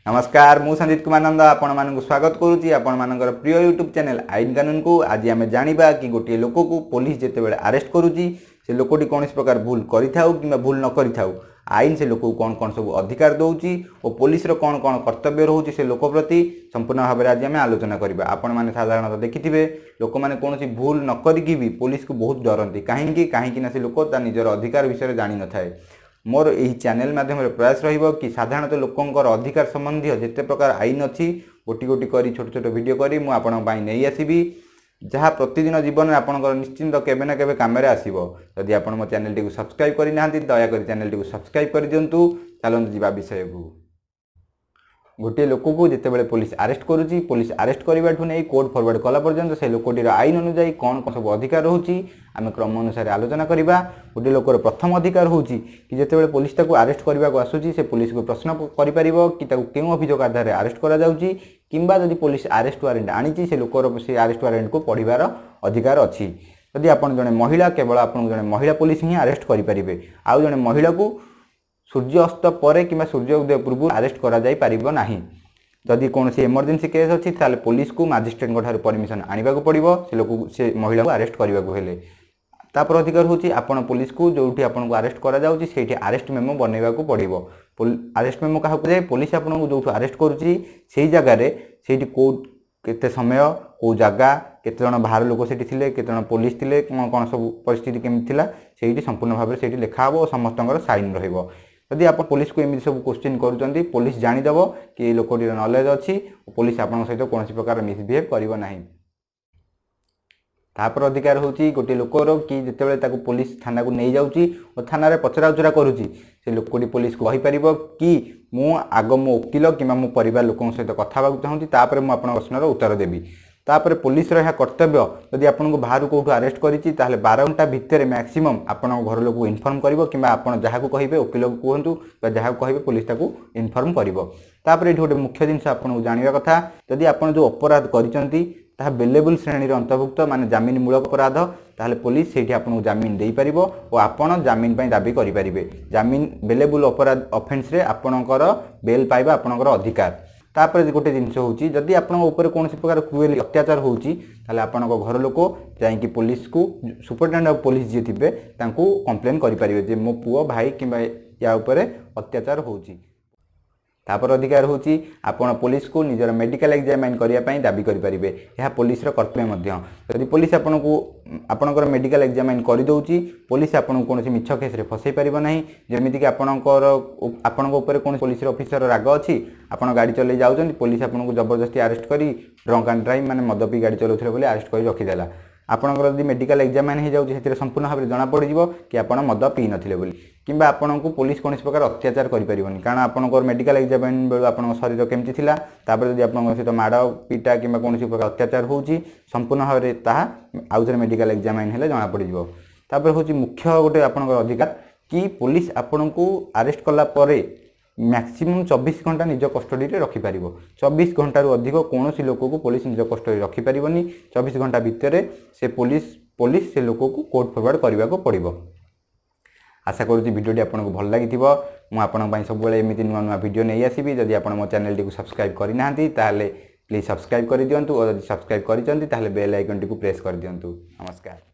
नमस्कार मु संजीत कुमार नंद आपण मानक स्वागत करुच्ची आपण मानकर प्रिय यूट्यूब चैनल आईन कानून को। आज आम जाना कि गोटे लोक को पुलिस जिते बड़े अरेस्ट करुच्ची से लोकटी कौन प्रकार भूल करिथाउ कि भूल न करिथाउ आईन से लोक को कौन कौन सब अधिकार दौची और पुलिस कौन कौन कर्तव्य रोचे से लोक प्रति संपूर्ण भाव में आज आम आलोचना करवा। आपण मैंने साधारणतः देखिथे लोक मैंने कौन भूल न करी भी पुलिस को बहुत डरती कहीं से लोक निजर अधिकार विषय जानी न थाए। मोर यही चैनल माध्यम प्रयास रहिबो कि साधारणतः लोकंकर अधिकार संबंधी जिते प्रकार आईन अच्छी गोटी गोटी करी छोट छोट वीडियो करी मु आपन पई नै आसीबी जहाँ प्रतिदिन जीवन में आपंकर निश्चिंत केबे ना केबे काम आसीबो। यदि आपण मो चैनल टी सब्सक्राइब करि नाहंती दया करी चैनल टी सब्सक्राइब कर दियंतु। चलंतु जीवा विषय को। गोटे लोक को जिते बड़े पुलिस अरेस्ट करुच्ची पुलिस अरेस्ट करने नहीं कोर्ट फरवर्ड कला पर्यंत से लोकटीर आईन अनुजाई कौन कौन सब अधिकार रोचे आम क्रम अनुसार आलोचना करवा। गोटे लोकर प्रथम अधिकार होची कि जिते बड़े पुलिस ताको अरेस्ट करने को आसूची से पुलिस को प्रश्न करि परिबो कि ताको केउ अभियोग आधार अरेस्ट करा जाउची किंबा जदि पुलिस अरेस्ट वारंट आनीची से लोकर से अरेस्ट वारंट को पढ़िबार अधिकार अच्छी। यदि आपण जने महिला केवल आपण जने महिला पुलिस ही अरेस्ट करि परिबे आउ जने महिला को सूर्य अस्त पर कि सूर्य उदय पूर्व अरेस्ट करा जाई परिबो नाही। जदि कौन इमरजेंसी केस अच्छी ताले पुलिस को मजिस्ट्रेट ठार परमिशन आने को पड़ो से लोक से महिला को अरेस्ट करने को हेले। तापर अधिकार होची आपण पुलिस को जोठी आपण को अरेस्ट करा जाउची सेठी अरेस्ट मेमो बनैबा को पड़ो। अरेस्ट मेमो कहा जाए पुलिस आपण को जोठु अरेस्ट करुची सेही जगह रे सेठी को केते समय को जगह केते जण बाहर लोक सेठी थिले केते जण पुलिस थिले कोन सब परिस्थिति केमि थिला सेठी संपूर्ण भाव में सेठी लिखा हबो समस्तंकर साइन रहइबो। यदि आप पुलिस को एमती सब क्वेश्चन करुँच पुलिस जानीदेव कि लोकटीर नॉलेज अच्छी पुलिस आपण सहित कौन प्रकार मिसबिहेव करिवो नाही। तापर अधिकार होची गोटे लोकर कि जितेबाला ताको पुलिस थाना को नहीं जाउची और थाना रे पचरा उचरा करुची से लोकटी पुलिस को कहि परिबो कि मु आग मो वकील कि मो परिवार लोकों सहित कथा हेबाक चाहूँगी तापर मु आपन प्रश्नर उत्तर देबी। तापर पुलिस यह कर्तव्य यदि आपन को बाहर कौटू अरेस्ट करिछि ताहले 12 घंटा भितर मैक्सिमम आपन घर लोक इनफॉर्म करिवो किंबा आपन जहाँ को कहिबे वकील को कहतु जहाँ को कहिबे पुलिस ताको इनफॉर्म करिवो। तापर एठी गोटे मुख्य जिनस आपन जानिबा कथा यदि आपन जो अपराध करिसंती ताहा बेलेबल श्रेणी अंतर्भुक्त माने जमीन मूलक अपराध ताहले पुलिस सेठी आपन जमीन देई परिबो और आपन जमीन पई दाबी करि परिबे। जमीन बेलेबल अपराध ऑफेंस रे आपनकर बेल पाइबा आपनकर अधिकार। तापर गोटे जिनस होची जदि आपन ऊपर कौन प्रकार क्रूएल अत्याचार होची ताले आपन घर लोक जाइकी पुलिस को सुपरिटेडेंट ऑफ पुलिस जी थिबे तांको कंप्लेन करि परिबे जे मो पुओ भाई किंबा या ऊपर अत्याचार होची। तापर अधिकार होची आपण पुलिस को निजर मेडिकल एग्जामिन करिया पई दाबी करि परिबे यह पुलिस रो कर्तव्य मध्य। यदि पुलिस आपण को आपणकर मेडिकल एग्जामिन करि दउची पुलिस आपण को कोनोसी मिछ केस रे फसै परिबो नाही। जेमिति कि आपणकर ऊपर कोन पुलिस ऑफिसर राग अछि आपण गाड़ी चलै जाउछन पुलिस आपण को जबरदस्ती अरेस्ट करी ड्रंक एंड ड्राइव माने मद पी गाड़ी चलाउथिले बोली अरेस्ट करी रखि देला। आपणकर यदि मेडिकल एग्जामिन हो जाउछि सेतिर संपूर्ण भाव में जना पड़ जिवो कि आपण मद पी नथिले बोली किंबा आपण को पुलिस कौन प्रकार अत्याचार करि परिबोनी कारण आपणकर मेडिकल एग्जामिन बेलू आपण शरीर केमती थिला तापर यदि आपण सहित माड़ पीटा किंबा कौन प्रकार अत्याचार होउछि संपूर्ण भाव में ताहा आउथरे मेडिकल एग्जामिन हेले जना पड़ जिवो। तापर होउछि मुख्य गोटे आपणकर अधिकार कि पुलिस आपण को अरेस्ट कला परे मैक्सिमम 24 घंटा निज कस्टडी रे रखि परिबो। 24 घंटा रु अधिक कौन लोक को पुलिस निज कस्टडी रखि परिबोनी। 24 घंटा भितर से पुलिस से लोक को कोर्ट फरवर्ड करने को पड़ो। आशा करुँच भिडियोटी आपको भल लगी मुझे आपण सब एमती नुआ नुआ भिडियो नहीं आसबि। जदि आप मो चैनल टी सब्सक्राइब करना प्लीज सब्सक्राइब कर दिंतु और जब सब्सक्राइब कर बेल आइकन टी प्रेस कर दिंतु। नमस्कार।